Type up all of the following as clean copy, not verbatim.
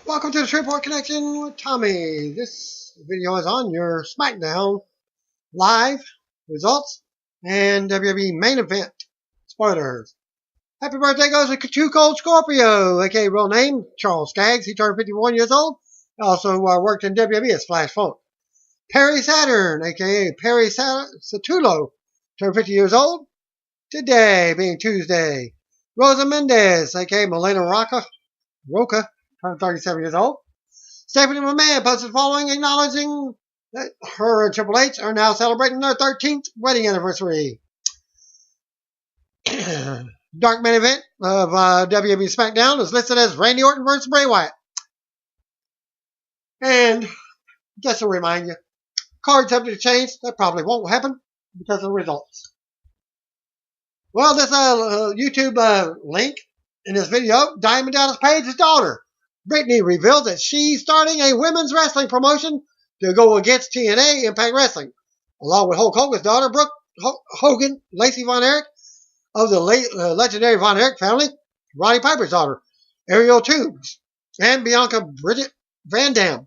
Welcome to the Shreveport Connection with Tommy. This video is on your SmackDown live results and WWE main event spoilers. Happy birthday goes to Too Cold Scorpio, aka real name Charles Skaggs. He turned 51 years old. Also worked in WWE as Flash Funk. Perry Saturn, aka Perry Satulo, turned 50 years old today, being Tuesday. Rosa Mendez, aka Melena Roca, turned 37 years old. Stephanie McMahon posted the following, acknowledging that her and Triple H are now celebrating their 13th wedding anniversary. Dark main event of WWE SmackDown is listed as Randy Orton versus Bray Wyatt. And just to remind you, card subject to change. That probably won't happen because of the results. Well, this YouTube link in this video, Diamond Dallas Page's daughter, Brittany, revealed that she's starting a women's wrestling promotion to go against TNA Impact Wrestling, along with Hulk Hogan's daughter, Brooke Hogan, Lacey Von Erich of the legendary Von Erich family, Roddy Piper's daughter, Ariel Tubes, and Bianca Bridget Van Dam,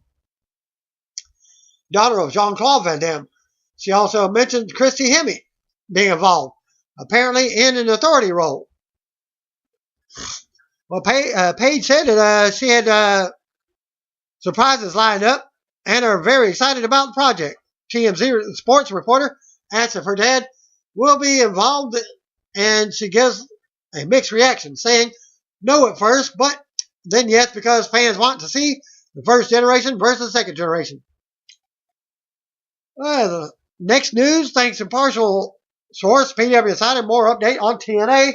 daughter of Jean-Claude Van Damme. She also mentioned Christy Hemme being involved, apparently in an authority role. Well, Paige said that she had surprises lined up and are very excited about the project. TMZ sports reporter asked if her dad will be involved, and she gives a mixed reaction, saying no at first, but then yes, because fans want to see the first generation versus second generation. The next news, thanks to partial source, PW Insider, more update on TNA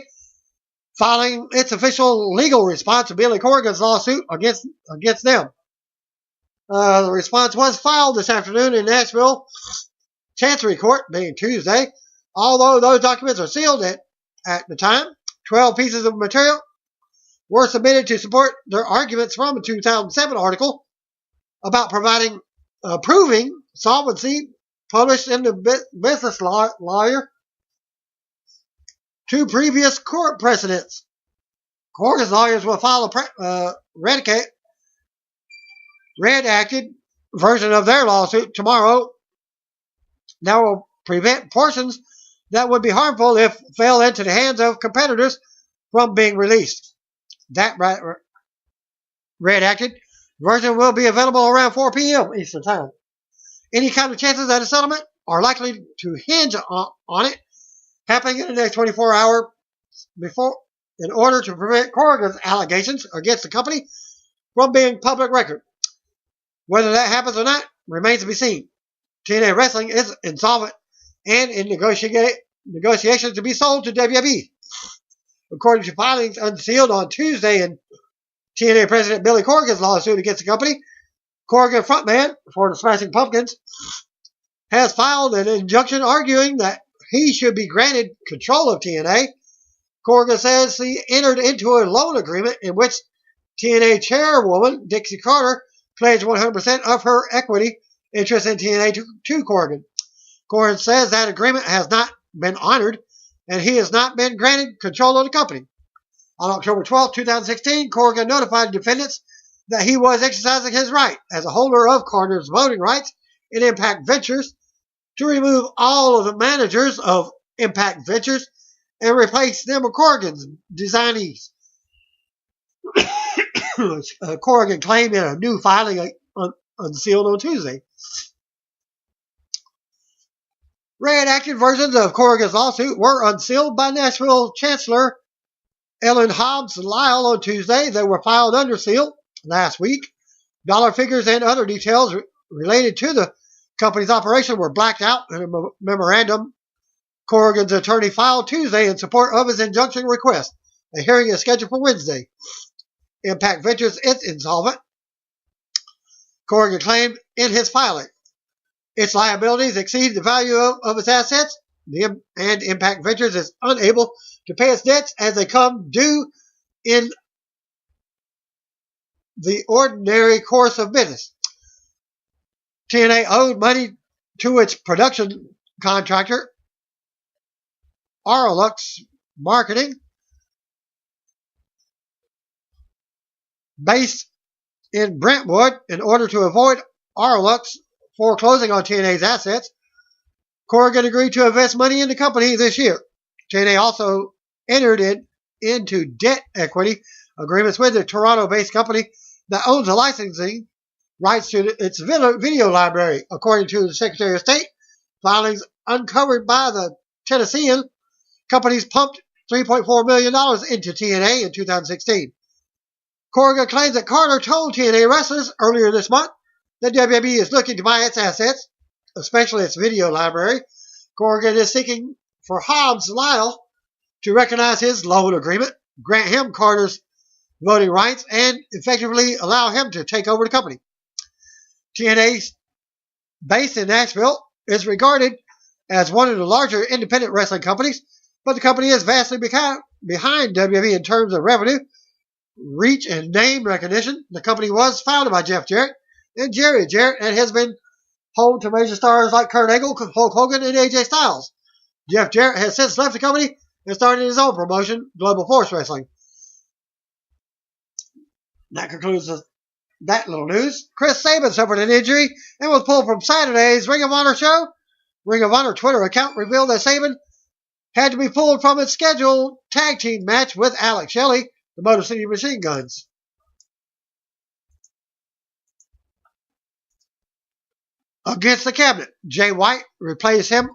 filing its official legal response to Billy Corgan's lawsuit against them. The response was filed this afternoon in Nashville Chancery Court, being Tuesday. Although those documents are sealed at the time, 12 pieces of material were submitted to support their arguments from a 2007 article about proving solvency, published in the Business Lawyer, two previous court precedents. Corgan's lawyers will file a redacted version of their lawsuit tomorrow that will prevent portions that would be harmful if fell into the hands of competitors from being released. That redacted version will be available around 4 p.m. Eastern Time. Any kind of chances that a settlement are likely to hinge on it happening in the next 24 hours before, in order to prevent Corgan's allegations against the company from being public record. Whether that happens or not remains to be seen. TNA Wrestling is insolvent and in negotiations to be sold to WWE. According to filings unsealed on Tuesday in TNA President Billy Corgan's lawsuit against the company, Corgan, frontman for the Smashing Pumpkins, has filed an injunction arguing that he should be granted control of TNA. Corgan says he entered into a loan agreement in which TNA chairwoman Dixie Carter pledged 100% of her equity interest in TNA to Corgan. Corgan says that agreement has not been honored and he has not been granted control of the company. On October 12, 2016, Corgan notified defendants that he was exercising his right as a holder of Carter's voting rights in Impact Ventures to remove all of the managers of Impact Ventures and replace them with Corgan's designees. Corgan claimed in a new filing unsealed on Tuesday. Redacted versions of Corgan's lawsuit were unsealed by Nashville Chancellor Ellen Hobbs Lyle on Tuesday. They were filed under seal last week. Dollar figures and other details related to the company's operation were blacked out in a memorandum Corgan's attorney filed Tuesday in support of his injunction request. A hearing is scheduled for Wednesday. Impact Ventures is insolvent, Corgan claimed in his filing. Its liabilities exceed the value of its assets, and Impact Ventures is unable to pay its debts as they come due in the ordinary course of business. TNA owed money to its production contractor, Arlux Marketing, based in Brentwood in order to avoid Arlux foreclosing on TNA's assets. Corrigan agreed to invest money in the company this year. TNA also entered into debt equity agreements with the Toronto-based company that owns the licensing rights to its video library, according to the Secretary of State. Filings uncovered by the Tennessean companies pumped $3.4 million into TNA in 2016. Corrigan claims that Carter told TNA wrestlers earlier this month that WWE is looking to buy its assets, especially its video library. Corrigan is seeking for Hobbs Lyle to recognize his loan agreement, grant him Carter's voting rights, and effectively allow him to take over the company. TNA, based in Nashville, is regarded as one of the larger independent wrestling companies, but the company is vastly behind WWE in terms of revenue, reach, and name recognition. The company was founded by Jeff Jarrett and Jerry Jarrett and has been home to major stars like Kurt Angle, Hulk Hogan, and AJ Styles. Jeff Jarrett has since left the company and started his own promotion, Global Force Wrestling. That concludes that little news. Chris Sabin suffered an injury and was pulled from Saturday's Ring of Honor show. Ring of Honor Twitter account revealed that Sabin had to be pulled from its scheduled tag team match with Alex Shelley, the Motor City Machine Guns. Against the Cabinet, Jay White replaced him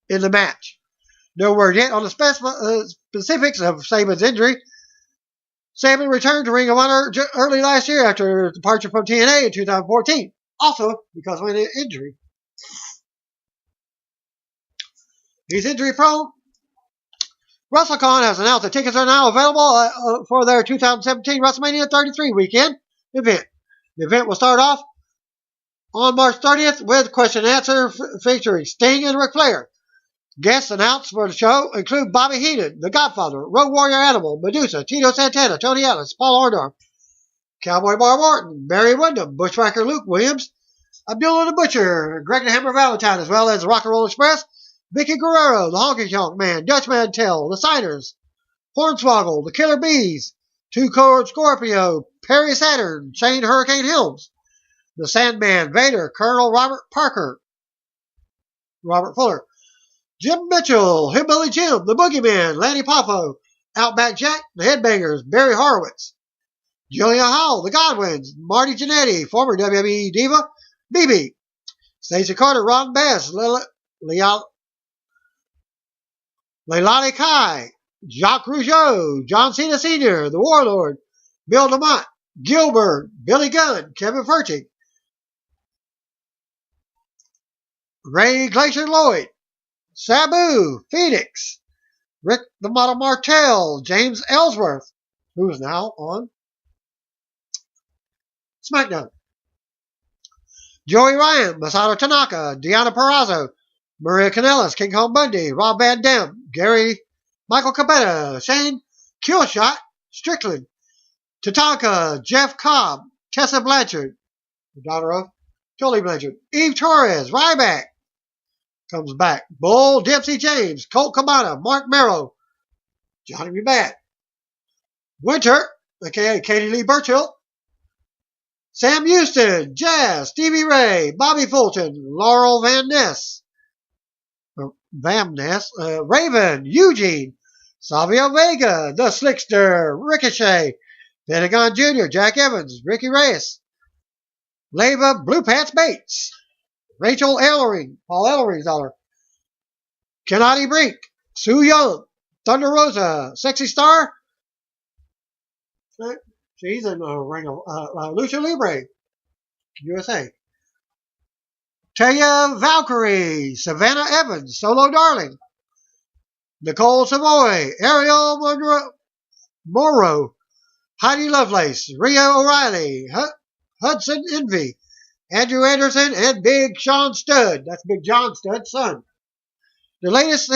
in the match. No word yet on the specifics of Sabin's injury. Sabin returned to Ring of Honor early last year after departure from TNA in 2014, also because of an injury. He's injury prone. WrestleCon has announced that tickets are now available for their 2017 WrestleMania 33 weekend event. The event will start off on March 30th with question and answer featuring Sting and Ric Flair. Guests announced for the show include Bobby Heenan, The Godfather, Road Warrior Animal, Madusa, Tito Santana, Tony Atlas, Paul Orndorff, Cowboy Bob Orton, Barry Windham, Bushwhacker Luke Williams, Abdullah the Butcher, Greg the Hammer Valentine, as well as Rock and Roll Express, Vickie Guerrero, the Honkytonk Man, Dutch Mantel, the Steiners, Hornswoggle, the Killer Bees, Two Chord Scorpio, Perry Saturn, Shane Hurricane Helms, the Sandman, Vader, Colonel Robert Fuller, Jim Mitchell, Hillbilly Jim, the Boogeyman, Lanny Poffo, Outback Jack, the Headbangers, Barry Horowitz, Julia Howell, the Godwins, Marty Jannetty, former WWE Diva, BB, Stacey Carter, Ron Bass, Leilani Kai, Jacques Rougeau, John Cena Sr., the Warlord, Bill DeMott, Gilbert, Billy Gunn, Kevin Furchig, Ray Glacier Lloyd, Sabu, Phoenix, Rick the Model Martel, James Ellsworth, who is now on SmackDown, Joey Ryan, Masato Tanaka, Deonna Purrazzo, Maria Kanellis, King Kong Bundy, Rob Van Dam, Michael Cabetta, Shane Killshot, Strickland, Tatanka, Jeff Cobb, Tessa Blanchard, the daughter of Tully Blanchard, Eve Torres, Ryback comes back, Bull Dempsey James, Colt Cabana, Mark Merrow, Johnny B. Bat, Winter, aka Katie Lee Burchill, Sam Houston, Jazz, Stevie Ray, Bobby Fulton, Laurel Van Ness, Raven, Eugene, Savio Vega, The Slickster, Ricochet, Pentagon Jr., Jack Evans, Ricky Reyes, Leva Blue Pants Bates, Rachel Ellering, Paul Ellering's daughter, Kennedy Brink, Sue Young, Thunder Rosa, Sexy Star, she's in the ring of Lucha Libre, USA. Taya Valkyrie, Savannah Evans, Solo Darling, Nicole Savoy, Ariel Morrow, Heidi Lovelace, Rhea O'Reilly, Hudson Envy, Andrew Anderson, and Big Sean Studd. That's Big John Studd's son. The latest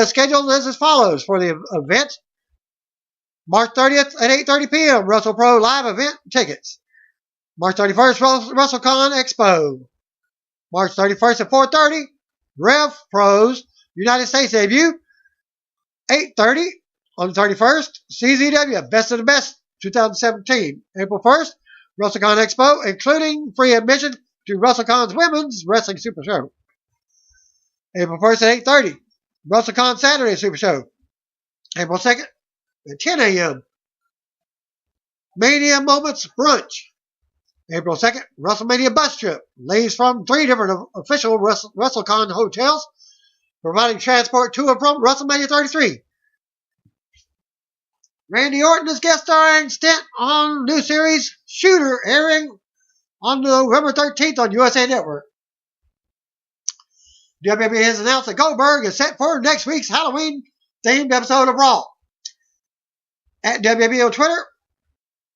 schedule is as follows for the event. March 30th at 8:30 p.m. WrestlePro live event tickets. March 31st, WrestleCon Expo. March 31st at 4:30, Rev Pros United States debut. 8:30 on the 31st, CZW Best of the Best 2017. April 1st, WrestleCon Expo, including free admission to WrestleCon's Women's Wrestling Super Show. April 1st at 8:30, WrestleCon Saturday Super Show. April 2nd at 10 a.m., Mania Moments Brunch. April 2nd, WrestleMania Bus Trip. Leaves from 3 different official WrestleCon hotels, providing transport to and from WrestleMania 33. Randy Orton is guest starring stint on new series Shooter, airing on November 13th on USA Network. WWE has announced that Goldberg is set for next week's Halloween-themed episode of Raw. At WWE on Twitter,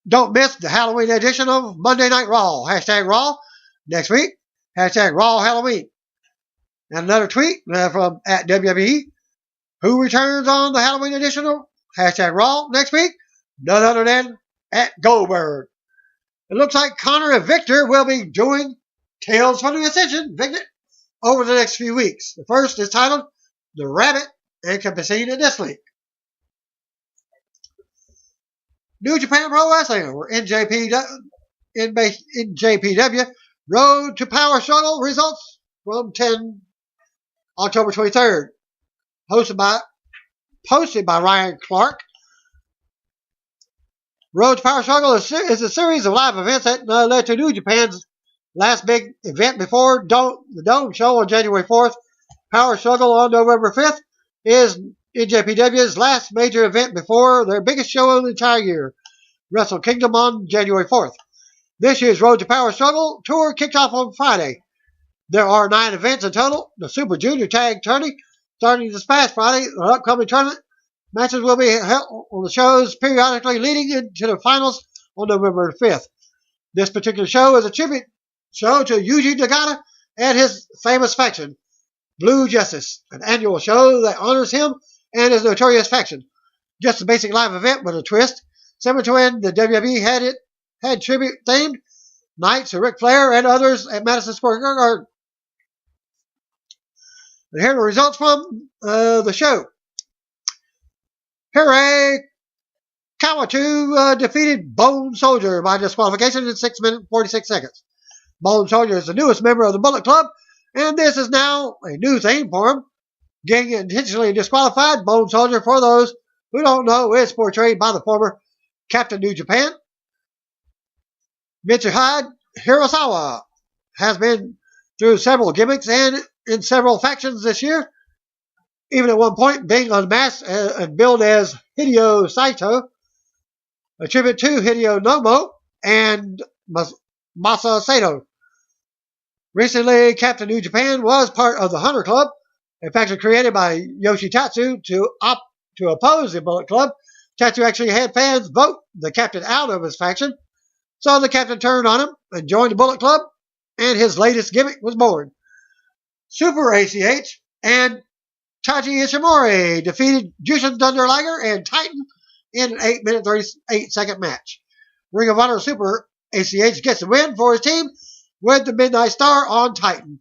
don't miss the Halloween edition of Monday Night Raw. Hashtag Raw next week. Hashtag Raw Halloween. And another tweet from at WWE, who returns on the Halloween edition of hashtag Raw next week? None other than at Goldberg. It looks like Connor and Victor will be doing Tales from the Ascension over the next few weeks. The first is titled The Rabbit and can be seen in this link. New Japan Pro Wrestling, or NJPW, Road to Power Struggle results from October 23rd. Posted by Ryan Clark. Road to Power Struggle is a series of live events that led to New Japan's last big event before the Dome Show on January 4th. Power Struggle on November 5th is NJPW's last major event before their biggest show of the entire year, Wrestle Kingdom on January 4th. This year's Road to Power Struggle tour kicked off on Friday. There are 9 events in total. The Super Junior Tag Tourney starting this past Friday. An upcoming tournament matches will be held on the shows periodically leading into the finals on November 5th. This particular show is a tribute show to Yuji Nagata and his famous faction, Blue Justice, an annual show that honors him and his notorious faction. Just a basic live event with a twist, similar to when the WWE had tribute themed nights to Ric Flair and others at Madison Square Garden. And here are the results from the show. Hirei Kawatu defeated Bone Soldier by disqualification in 6 minutes 46 seconds. Bone Soldier is the newest member of the Bullet Club, and this is now a new theme for him. Getting intentionally disqualified, Bone Soldier, for those who don't know, is portrayed by the former Captain New Japan. Mitsuhide Hirasawa has been through several gimmicks and in several factions this year, even at one point being unmasked and billed as Hideo Saito, a tribute to Hideo Nomo and Masa Sato. Recently, Captain New Japan was part of the Hunter Club, a faction created by Yoshitatsu to oppose the Bullet Club. Tatsu actually had fans vote the captain out of his faction, so the captain turned on him and joined the Bullet Club, and his latest gimmick was born. Super ACH and Taiji Ishimori defeated Jushin Thunder Liger and Titan in an 8 minute 38 second match. Ring of Honor Super ACH gets the win for his team with the Midnight Star on Titan.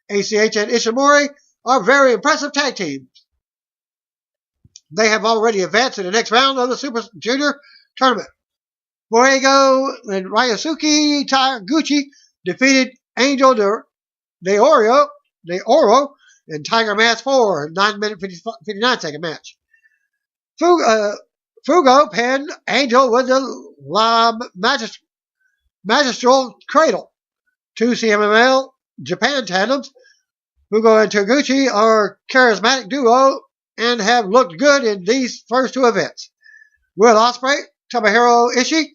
ACH and Ishimori are very impressive tag teams. They have already advanced to the next round of the Super Junior tournament. Fuego and Ryusuke Taguchi defeated Angel de Oro in Tiger Mask 4, 9 minute 59 second match. Fugo pinned Angel with the La Magistral Cradle. 2 CMLL Japan tandems, Fugo and Taguchi, are a charismatic duo and have looked good in these first 2 events. Will Ospreay, Tomohiro Ishii,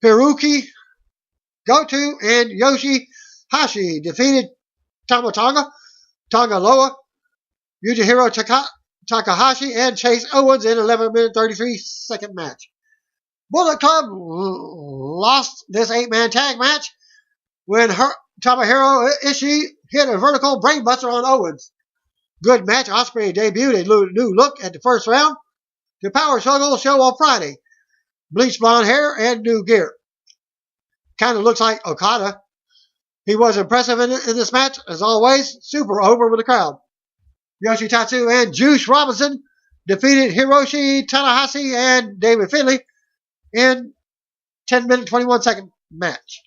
Hiroki Goto, and Yoshi-Hashi defeated Tonga Loa, Yujihiro Takahashi, and Chase Owens in 11 minute 33 second match. Bullet Club lost this 8-man tag match when Tomohiro Ishii hit a vertical brainbuster on Owens. Good match. Ospreay debuted a new look at the first round. The Power Struggle show on Friday. Bleached blonde hair and new gear. Kind of looks like Okada. He was impressive in this match, as always. Super over with the crowd. Yoshitatsu and Juice Robinson defeated Hiroshi Tanahashi and David Finlay in 10-minute, 21-second match.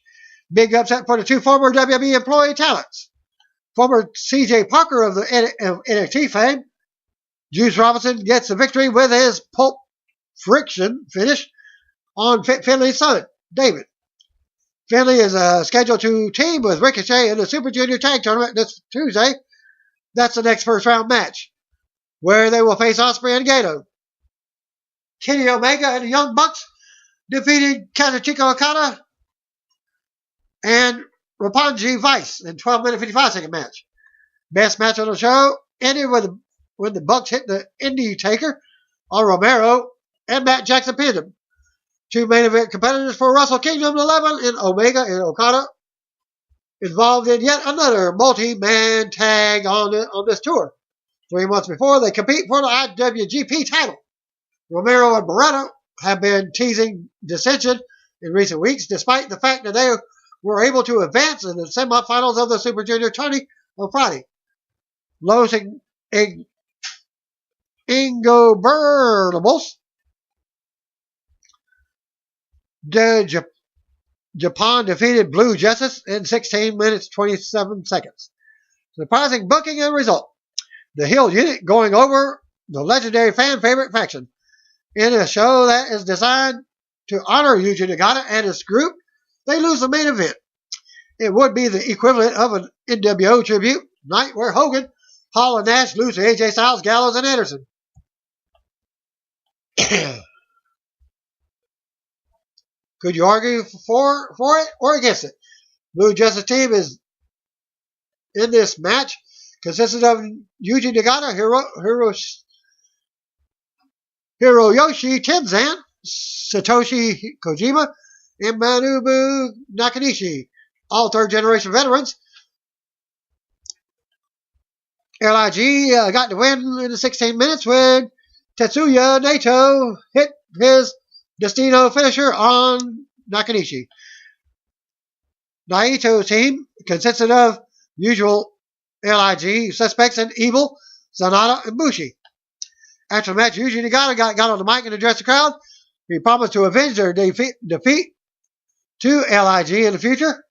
Big upset for the two former WWE employee talents. Former C.J. Parker of NXT fame, Juice Robinson gets the victory with his Pulp Friction finish on Finley's son, David. Finley is scheduled to team with Ricochet in the Super Junior Tag Tournament this Tuesday. That's the next first round match, where they will face Ospreay and Gato. Kenny Omega and the Young Bucks defeated Kazuchika Okada and Roppongi Vice in 12-minute, 55-second match. Best match on the show ended when the Bucks hit the Indy Taker on Romero and Matt Jackson pinned him. Two main event competitors for Wrestle Kingdom 11 in Omega and Okada involved in yet another multi-man tag on this tour. 3 months before, they compete for the IWGP title. Romero and Moreno have been teasing dissension in recent weeks, despite the fact that they were able to advance in the semifinals of the Super Junior tourney on Friday. Los Ingobernables de Japan defeated Blue Justice in 16 minutes, 27 seconds. Surprising booking and result. The Hill Unit going over the legendary fan favorite faction in a show that is designed to honor Yuji Nagata and his group. They lose the main event. It would be the equivalent of an NWO tribute night where Hogan, Hall, and Nash lose to AJ Styles, Gallows, and Anderson. Could you argue for it or against it? Blue Justice team is in this match consisted of Yuji Nagata, Hiroyoshi Tenzan, Satoshi Kojima, and Manabu Nakanishi, all third-generation veterans. LIG got the win in the 16 minutes when Tetsuya Naito hit his Destino finisher on Nakanishi. Naito's team consisted of usual LIG suspects and Evil, Zanata, and Bushi. After the match, Yuji Nagata got on the mic and addressed the crowd. He promised to avenge their defeat to LIG in the future.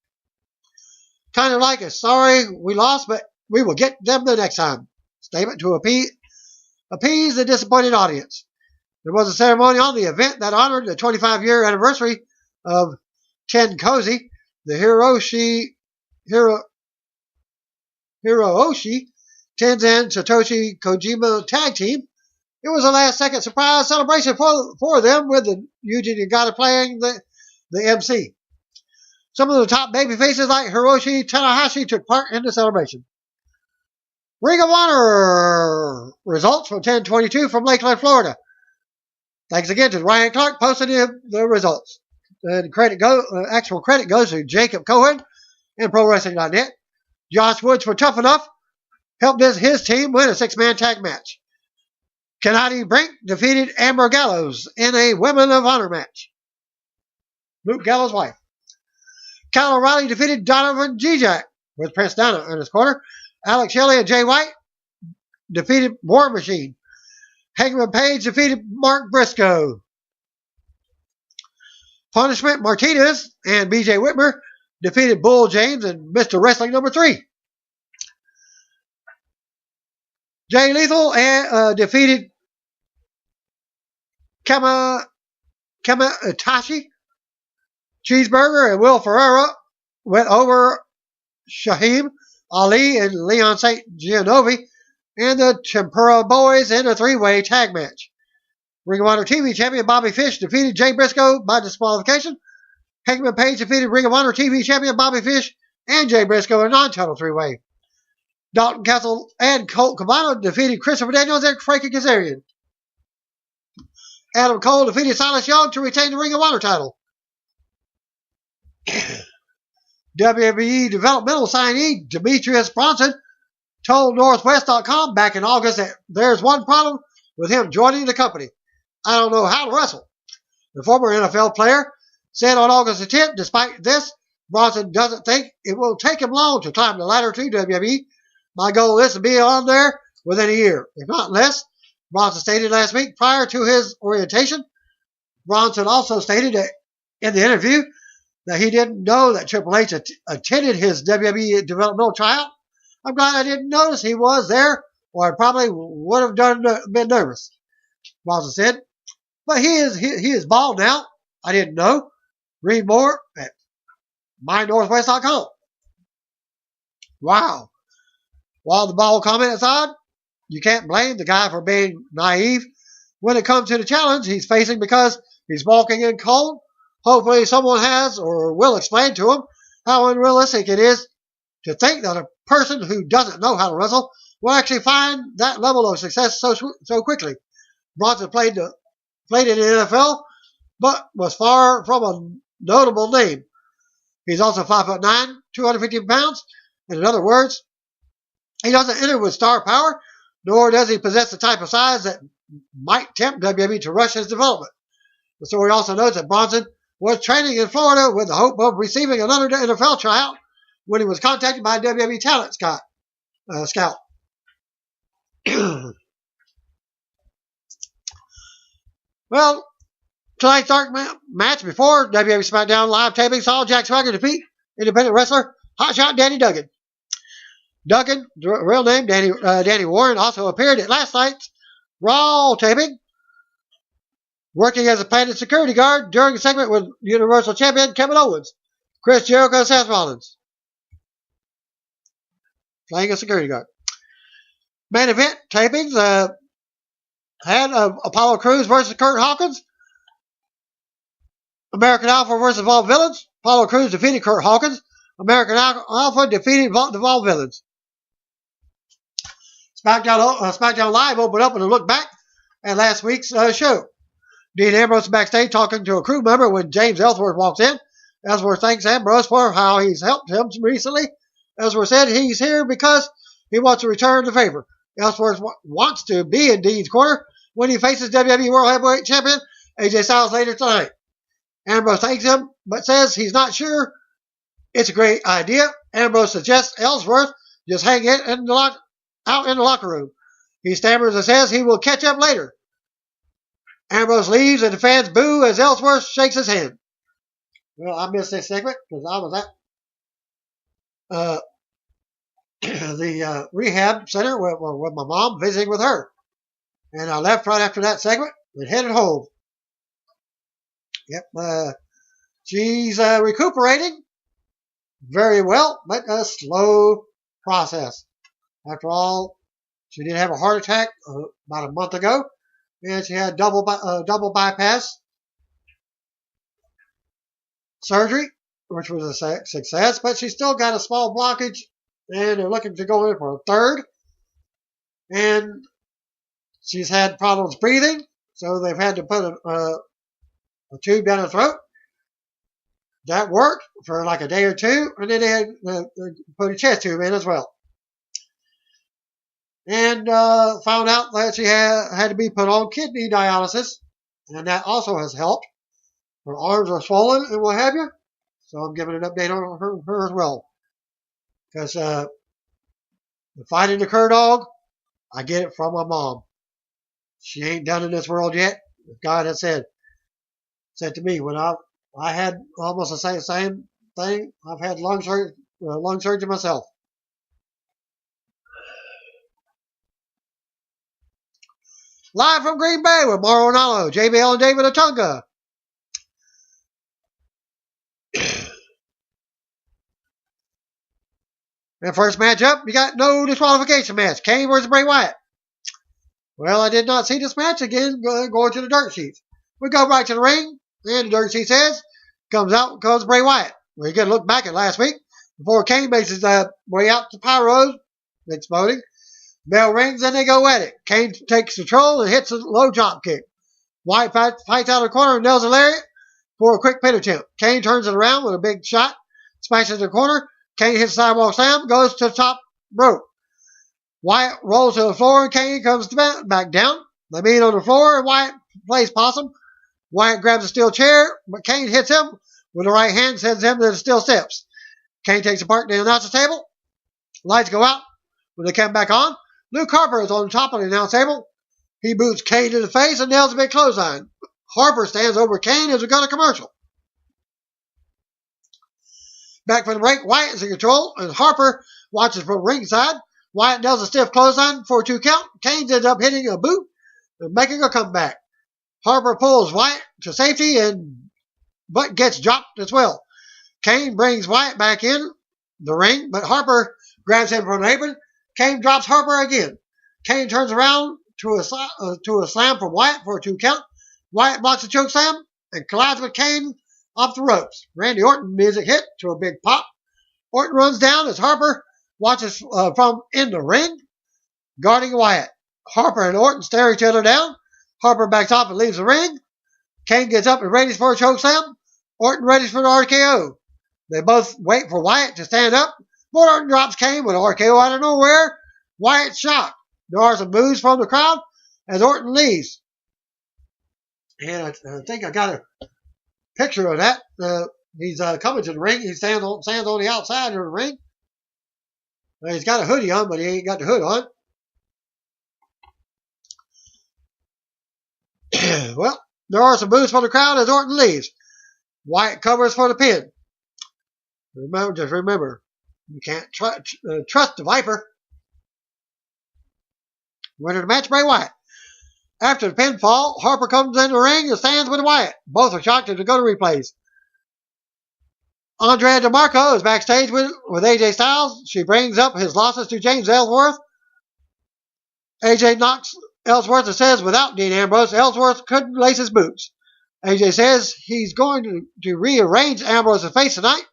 Kind of like a sorry we lost, but we will get them the next time statement to appease the disappointed audience. There was a ceremony on the event that honored the 25-year anniversary of Ken Cozy, the Hiroshi Tenzan Satoshi Kojima tag team. It was a last-second surprise celebration for them, with the Yuji Nagata playing the MC. Some of the top babyfaces like Hiroshi Tanahashi took part in the celebration. Ring of Honor results from 10/22 from Lakeland, Florida. Thanks again to Ryan Clark posting the results. Actual credit goes to Jacob Cohen and ProWrestling.net. Josh Woods for Tough Enough helped his team win a 6-man tag match. Kennedy Brink defeated Amber Gallows in a Women of Honor match. Luke Gallows' wife. Kyle O'Reilly defeated Donovan G-Jack with Prince Dana in his corner. Alex Shelley and Jay White defeated War Machine. Hangman Page defeated Mark Briscoe. Punishment Martinez and BJ Whitmer defeated Bull James and Mr. Wrestling number 3. Jay Lethal defeated Kama Itachi. Cheeseburger and Will Ferreira went over Shaheem Ali and Leon St. Gianovi and the Tempura Boys in a 3-way tag match. Ring of Honor TV champion Bobby Fish defeated Jay Briscoe by disqualification. Hangman Page defeated Ring of Honor TV champion Bobby Fish and Jay Briscoe in a non-title 3-way. Dalton Castle and Colt Cabana defeated Christopher Daniels and Frankie Kazarian. Adam Cole defeated Silas Young to retain the Ring of Honor title. WWE developmental signee Demetrius Bronson told Northwest.com back in August that there's one problem with him joining the company. I don't know how to wrestle. The former NFL player said on August the 10th, despite this, Bronson doesn't think it will take him long to climb the ladder to WWE. My goal is to be on there within a year, if not less, Bronson stated last week prior to his orientation. Bronson also stated that in the interview that he didn't know that Triple H attended his WWE developmental tryout. I'm glad I didn't notice he was there, or I probably would have been nervous. Bronson said, but he is bald now. I didn't know. Read more at mynorthwest.com. Wow. While the bald comment aside, you can't blame the guy for being naive when it comes to the challenge he's facing because he's walking in cold. Hopefully someone has or will explain to him how unrealistic it is to think that a person who doesn't know how to wrestle will actually find that level of success so quickly. Bronson played in the NFL, but was far from a notable name. He's also 5'9", 250 pounds. In other words, he doesn't enter with star power, nor does he possess the type of size that might tempt WWE to rush his development. The story also notes that Bronson was training in Florida with the hope of receiving another NFL tryout when he was contacted by a WWE talent scout. Well, tonight's dark match before WWE SmackDown live taping saw Jack Swagger defeat independent wrestler Hotshot Danny Duggan. Duggan, real name Danny Warren, also appeared at last night's Raw taping, working as a padded security guard during a segment with Universal Champion Kevin Owens, Chris Jericho, and Seth Rollins. Playing a security guard. Main event tapings had Apollo Crews versus Kurt Hawkins. American Alpha versus Evolved Villains. Apollo Crews defeated Kurt Hawkins. American Alpha defeated the Evolved Villains. SmackDown Live opened up with a look back at last week's show. Dean Ambrose backstage talking to a crew member when James Ellsworth walks in. Ellsworth thanks Ambrose for how he's helped him recently. Ellsworth said he's here because he wants to return the favor. Ellsworth wants to be in Dean's corner when he faces WWE World Heavyweight Champion AJ Styles later tonight. Ambrose thanks him, but says he's not sure it's a great idea. Ambrose suggests Ellsworth just hang it out in the locker room. He stammers and says he will catch up later. Ambrose leaves and the fans boo as Ellsworth shakes his hand. Well, I missed this segment because I was at the rehab center with my mom, visiting with her. And I left right after that segment and headed home. Yep, she's recuperating very well, but a slow process. After all, she did have a heart attack about a month ago, and she had double bypass surgery, which was a success, but she still got a small blockage, and they're looking to go in for a third. And she's had problems breathing, so they've had to put a tube down her throat. That worked for like a day or two, and then they had put a chest tube in as well. And found out that she had to be put on kidney dialysis, and that also has helped. Her arms are swollen and what have you. So I'm giving an update on her as well. Because the fighting the cur dog, I get it from my mom. She ain't done in this world yet. God has said to me when I had almost the same thing. I've had lung surgery myself. Live from Green Bay with Mauro Ranallo, JBL, and David Otunga. And first match up, you got no disqualification match. Kane versus Bray Wyatt. Well, I did not see this match again going to the dirt sheets. We go right to the ring, and the dirt sheet says, comes Bray Wyatt. We get a look back at last week before Kane makes his way out to pyros exploding. Bell rings and they go at it. Kane takes control and hits a low drop kick. Wyatt fights out of the corner and nails a lariat for a quick pin attempt. Kane turns it around with a big shot, smashes the corner. Kane hits sidewalk slam, goes to the top rope. Wyatt rolls to the floor and Kane comes back down. They meet on the floor and Wyatt plays possum. Wyatt grabs a steel chair, but Kane hits him with the right hand, sends him to the steel steps. Kane takes apart the announcer table. Lights go out. When they come back on, Luke Harper is on top of the announce table. He boots Kane in the face and nails a big clothesline. Harper stands over Kane as we go to commercial. Back from the break, Wyatt is in control, and Harper watches from ringside. Wyatt nails a stiff clothesline for a 2 count. Kane ends up hitting a boot and making a comeback. Harper pulls Wyatt to safety, but gets dropped as well. Kane brings Wyatt back in the ring, but Harper grabs him from the apron. Kane drops Harper again. Kane turns around to a slam from Wyatt for a 2 count. Wyatt blocks a choke slam and collides with Kane off the ropes. Randy Orton music hit to a big pop. Orton runs down as Harper watches from in the ring, guarding Wyatt. Harper and Orton stare each other down. Harper backs off and leaves the ring. Kane gets up and readies for a choke slam. Orton readies for the RKO. They both wait for Wyatt to stand up, but Orton drops Kane with an RKO out of nowhere. Wyatt's shocked. There are some boos from the crowd as Orton leaves. And I think I got a picture of that. He's coming to the ring. He stands on the outside of the ring. He's got a hoodie on, but he ain't got the hood on. Well, there are some boos from the crowd as Orton leaves. Wyatt covers for the pin. Remember, you can't trust the Viper. Winner of the match, Bray Wyatt. After the pinfall, Harper comes in the ring and stands with Wyatt. Both are shocked as they go to replays. Andrea DeMarco is backstage with AJ Styles. She brings up his losses to James Ellsworth. AJ knocks Ellsworth and says without Dean Ambrose, Ellsworth couldn't lace his boots. AJ says he's going to rearrange Ambrose's face tonight.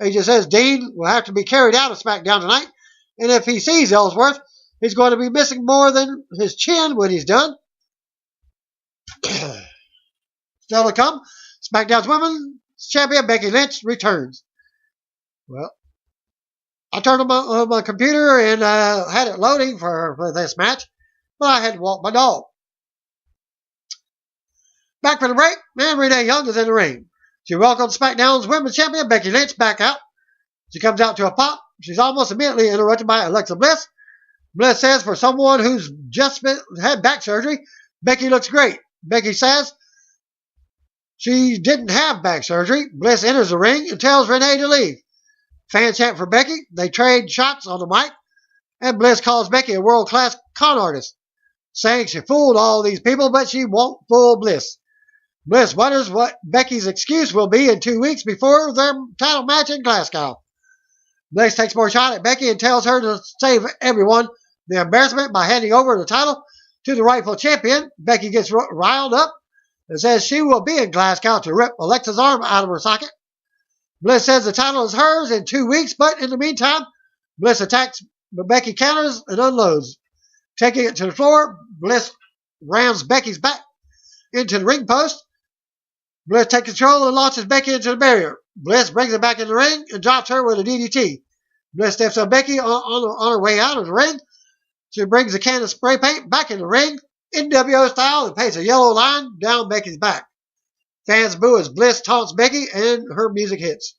AJ says Dean will have to be carried out of SmackDown tonight. And if he sees Ellsworth, he's going to be missing more than his chin when he's done. Still to come, SmackDown's Women's Champion Becky Lynch returns. Well, I turned on my computer and had it loading for this match, but I had to walk my dog. Back from the break, Renee Young is in the ring. She welcomes SmackDown's Women's Champion Becky Lynch back out. She comes out to a pop. She's almost immediately interrupted by Alexa Bliss. Bliss says for someone who's just had back surgery, Becky looks great. Becky says she didn't have back surgery. Bliss enters the ring and tells Renee to leave. Fans chant for Becky. They trade shots on the mic. And Bliss calls Becky a world-class con artist, saying she fooled all these people, but she won't fool Bliss. Bliss wonders what Becky's excuse will be in 2 weeks before their title match in Glasgow. Bliss takes more shot at Becky and tells her to save everyone the embarrassment by handing over the title to the rightful champion. Becky gets riled up and says she will be in Glasgow to rip Alexa's arm out of her socket. Bliss says the title is hers in 2 weeks, but in the meantime, Bliss attacks, but Becky counters and unloads. Taking it to the floor, Bliss rams Becky's back into the ring post. Bliss takes control and launches Becky into the barrier. Bliss brings her back in the ring and drops her with a DDT. Bliss steps on Becky on her way out of the ring. She brings a can of spray paint back in the ring, NWO style, and paints a yellow line down Becky's back. Fans boo as Bliss taunts Becky and her music hits.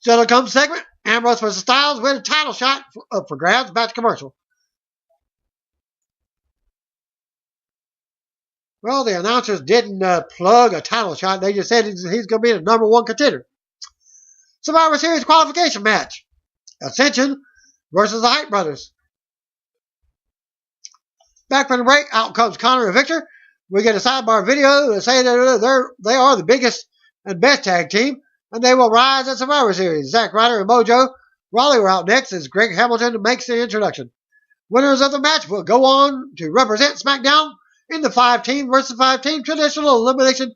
So comes segment. Ambrose vs. Styles with a title shot up for grabs. Back to commercial. Well, the announcers didn't plug a title shot. They just said he's going to be the number one contender. Survivor Series qualification match. Ascension versus the Hype Brothers. Back from the break, out comes Connor and Victor. We get a sidebar video that say that they are the biggest and best tag team, and they will rise at Survivor Series. Zack Ryder and Mojo Rawley were out next as Greg Hamilton makes the introduction. Winners of the match will go on to represent SmackDown in the 5-team versus 5-team traditional elimination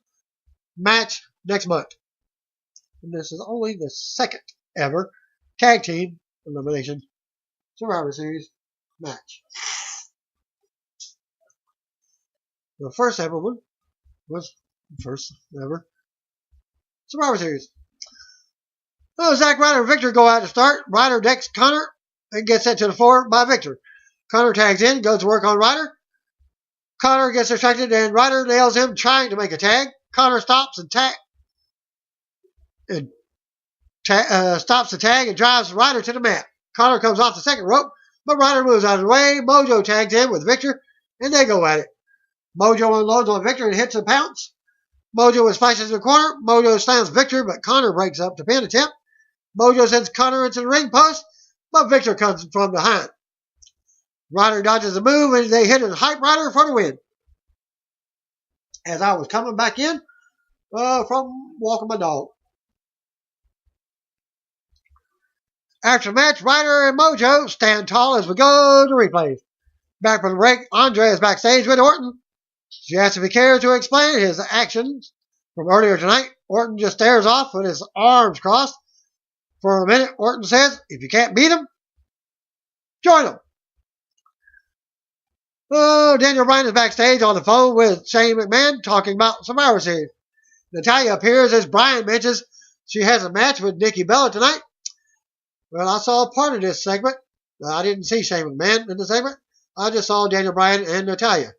match next month. And this is only the second ever tag team elimination Survivor Series match. The first ever one was the first ever Survivor Series. Well, Zack Ryder and Victor go out to start. Ryder decks Connor and gets sent to the floor by Victor. Connor tags in, goes to work on Ryder. Connor gets distracted and Ryder nails him trying to make a tag. Connor stops the tag and drives Ryder to the mat. Connor comes off the second rope, but Ryder moves out of the way. Mojo tags in with Victor and they go at it. Mojo unloads on Victor and hits a pounce. Mojo splashes in the corner. Mojo slams Victor, but Connor breaks up the pin attempt. Mojo sends Connor into the ring post, but Victor comes from behind. Ryder dodges the move, and they hit a hype rider for the win. As I was coming back in from walking my dog. After the match, Ryder and Mojo stand tall as we go to replays. Back from the break, Andre is backstage with Orton. She asks if he cares to explain his actions from earlier tonight. Orton just stares off with his arms crossed. For a minute, Orton says, if you can't beat him, join him. Daniel Bryan is backstage on the phone with Shane McMahon talking about Survivor Series. Natalya appears as Bryan mentions she has a match with Nikki Bella tonight. Well, I saw part of this segment. I didn't see Shane McMahon in the segment. I just saw Daniel Bryan and Natalya.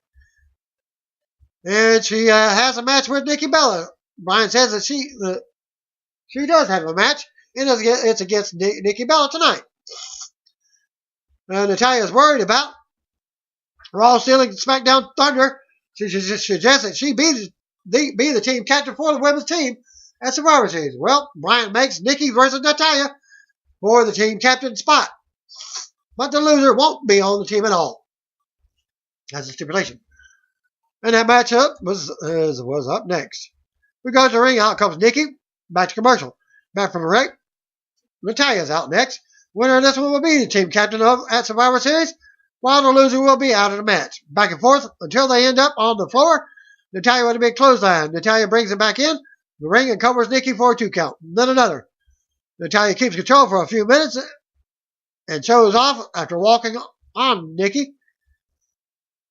And she has a match with Nikki Bella. Bryan says that she does have a match, and it's against Nikki Bella tonight. Natalya is worried about Raw stealing SmackDown Thunder. She suggests that she be the team captain for the women's team at Survivor Series. Well, Bryan makes Nikki versus Natalya for the team captain spot. But the loser won't be on the team at all. That's a stipulation. And that matchup was up next. We go to the ring. Out comes Nikki. Back to commercial. Back from the break. Natalya's out next. Winner of this one will be the team captain at Survivor Series, while the loser will be out of the match. Back and forth until they end up on the floor. Natalya with a big clothesline. Natalya brings it back in the ring and covers Nikki for a 2 count. Then another. Natalya keeps control for a few minutes and shows off after walking on Nikki.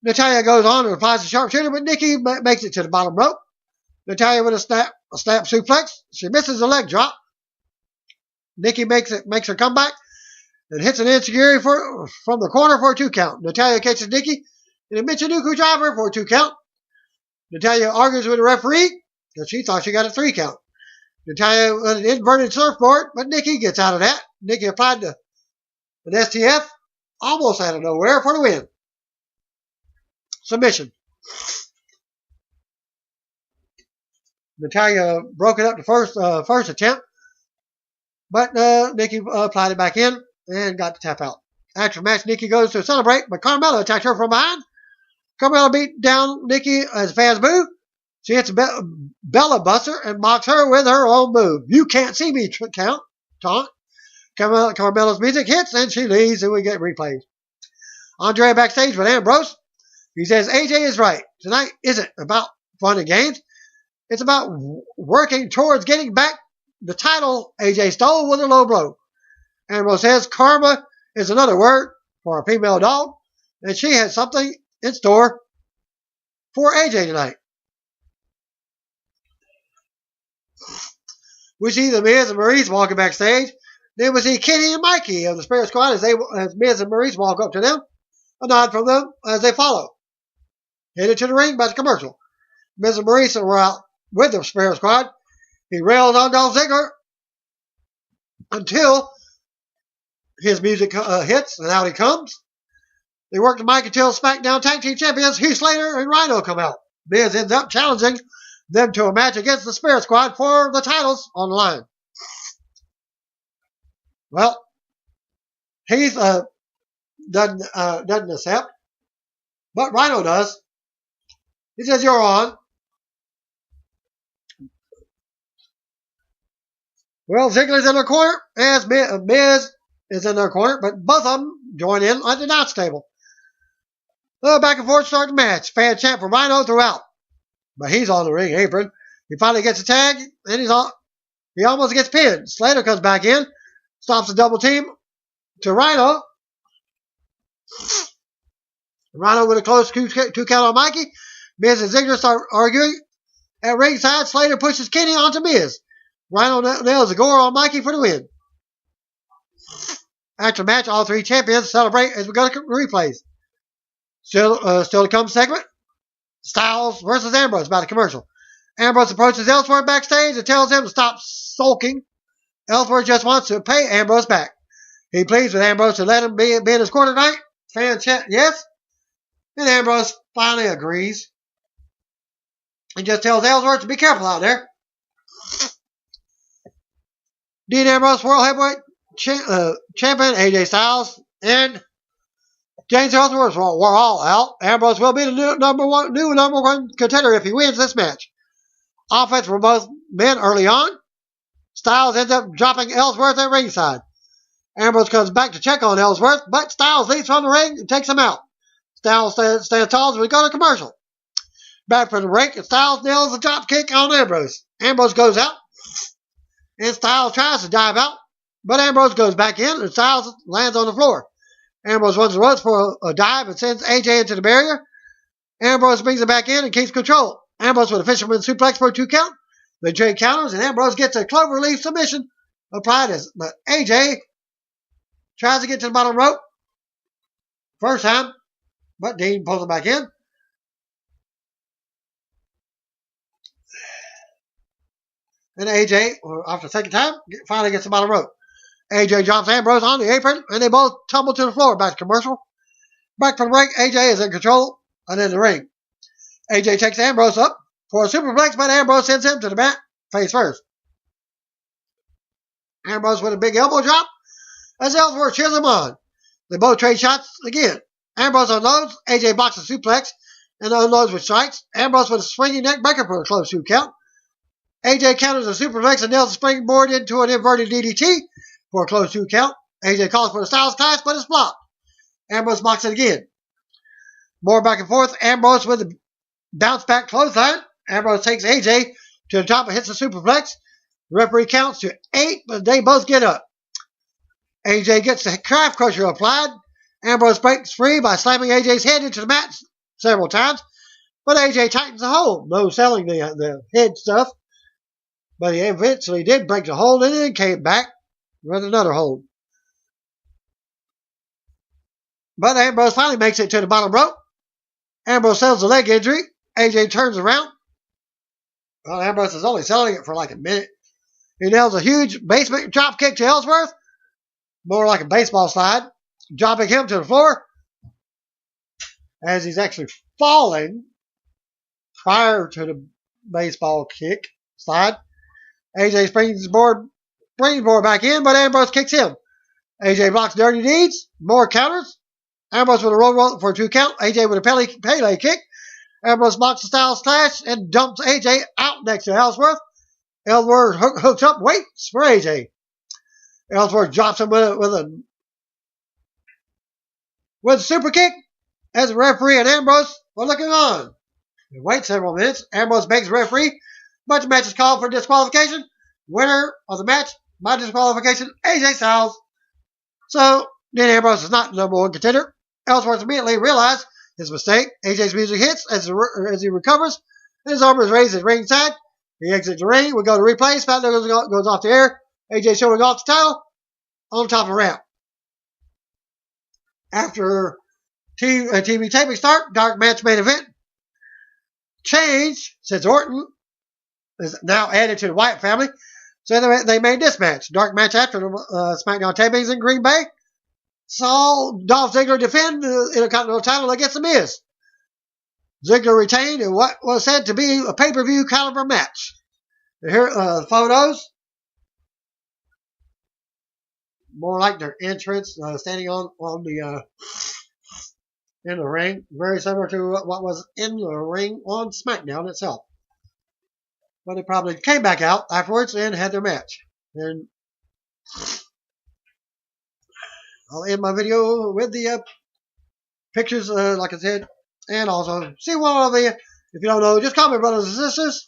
Natalya goes on and applies the sharpshooter, but Nikki makes it to the bottom rope. Natalya with a snap suplex. She misses a leg drop. Nikki makes her comeback and hits an enziguri from the corner for a 2 count. Natalya catches Nikki in a Michinoku driver for a 2 count. Natalya argues with the referee because she thought she got a 3 count. Natalya with an inverted surfboard, but Nikki gets out of that. Nikki applied an STF almost out of nowhere for the win. Submission. Natalya broke it up the first attempt, but Nikki applied it back in and got the tap out. After the match, Nikki goes to celebrate, but Carmella attacks her from behind. Carmella beat down Nikki as fans boo. She hits a Bella Buster and mocks her with her own move. You can't see me taunt. Carmella's music hits and she leaves and we get replays. Andre backstage with Ambrose. He says AJ is right. Tonight isn't about fun and games. It's about working towards getting back the title AJ stole with a low blow. Ambrose says karma is another word for a female dog, and she has something in store for AJ tonight. We see the Miz and Maurice walking backstage. Then we see Kenny and Mikey of the Spirit Squad as Miz and Maurice walk up to them. A nod from them as they follow. Headed to the ring by the commercial. Miz and Maurice are out with the Spirit Squad. He rails on Dolph Ziggler until his music hits, and out he comes. They work the mic until SmackDown Tag Team Champions Heath Slater and Rhino come out. Miz ends up challenging them to a match against the Spirit Squad for the titles on the line. Well, Heath doesn't accept, but Rhino does. He says, "You're on." Well, Ziggler's in their corner, as Miz is in their corner, but both of them join in at the announce table. Back and forth start the match. Fan chant for Rhino throughout. But he's on the ring apron. He finally gets a tag, and he almost gets pinned. Slater comes back in, stops the double team to Rhino. Rhino with a close 2 count on Mikey. Miz and Ziggler start arguing. At ringside, Slater pushes Kenny onto Miz. Rhino nails a gore on Mikey for the win. After the match, all 3 champions celebrate as we go to replays. Still to come segment. Styles versus Ambrose by the commercial. Ambrose approaches Ellsworth backstage and tells him to stop sulking. Ellsworth just wants to pay Ambrose back. He pleads with Ambrose to let him be in his corner tonight. Fans chant yes. And Ambrose finally agrees. and just tells Ellsworth to be careful out there. Dean Ambrose, World Heavyweight Champion, AJ Styles, and James Ellsworth were all out. Ambrose will be the new number one contender if he wins this match. Offense for both men early on. Styles ends up dropping Ellsworth at ringside. Ambrose comes back to check on Ellsworth, but Styles leaps from the ring and takes him out. Styles stands tall as we go to commercial. Back from the break, and Styles nails a drop kick on Ambrose. Ambrose goes out, and Styles tries to dive out, but Ambrose goes back in, and Styles lands on the floor. Ambrose runs the ropes for a dive and sends AJ into the barrier. Ambrose brings it back in and keeps control. Ambrose with a fisherman suplex for a 2 count. They trade counters, and Ambrose gets a cloverleaf submission applied, but AJ tries to get to the bottom rope first time, but Dean pulls him back in. And AJ, after the second time, finally gets the bottom rope. AJ drops Ambrose on the apron, and they both tumble to the floor. Back to commercial. Back from the break, AJ is in control and in the ring. AJ takes Ambrose up for a superplex, but Ambrose sends him to the mat face first. Ambrose with a big elbow drop as Ellsworth cheers him on. They both trade shots again. Ambrose unloads, AJ blocks a suplex and unloads with strikes. Ambrose with a swinging neck breaker for a close 2 count. AJ counters a superplex and nails the springboard into an inverted DDT for a close 2 count. AJ calls for a Styles Clash, but it's blocked. Ambrose blocks it again. More back and forth. Ambrose with a bounce back clothesline. Ambrose takes AJ to the top and hits the superplex. The referee counts to 8, but they both get up. AJ gets the calf crusher applied. Ambrose breaks free by slamming AJ's head into the mat several times, but AJ tightens the hold. No selling the head stuff, but he eventually did break the hold and then came back with another hold. But Ambrose finally makes it to the bottom rope. Ambrose sells the leg injury. AJ turns around. Well, Ambrose is only selling it for like a minute. He nails a huge basement drop kick to Ellsworth. More like a baseball slide. Dropping him to the floor. As he's actually falling prior to the baseball kick slide. AJ springs the board back in, but Ambrose kicks him. AJ blocks Dirty Deeds. More counters. Ambrose with a roll for a 2 count. AJ with a Pele kick. Ambrose blocks the Styles Clash and dumps AJ out next to Ellsworth. Ellsworth hooks up, waits for AJ. Ellsworth drops him with a super kick as the referee and Ambrose were looking on. They wait several minutes. Ambrose begs the referee, but the match is called for disqualification. Winner of the match by disqualification, AJ Styles. So, Dean Ambrose is not the number 1 contender. Ellsworth immediately realized his mistake. AJ's music hits as he recovers, and his arm is raised at ringside. He exits the ring. We go to replay. SmackDown goes off the air. AJ showing off the title on top of the ramp. After TV taping start, dark match main event. Change since Orton is now added to the Wyatt family. So they made this match. Dark match after the SmackDown tapings in Green Bay. Saw Dolph Ziggler defend the Intercontinental title against The Miz. Ziggler retained in what was said to be a pay-per-view caliber match. Here photos. More like their entrance, standing on the in the ring. Very similar to what was in the ring on SmackDown itself. But they probably came back out afterwards and had their match. And I'll end my video with the pictures, like I said. And also, see one of you. If you don't know, just comment, brothers and sisters.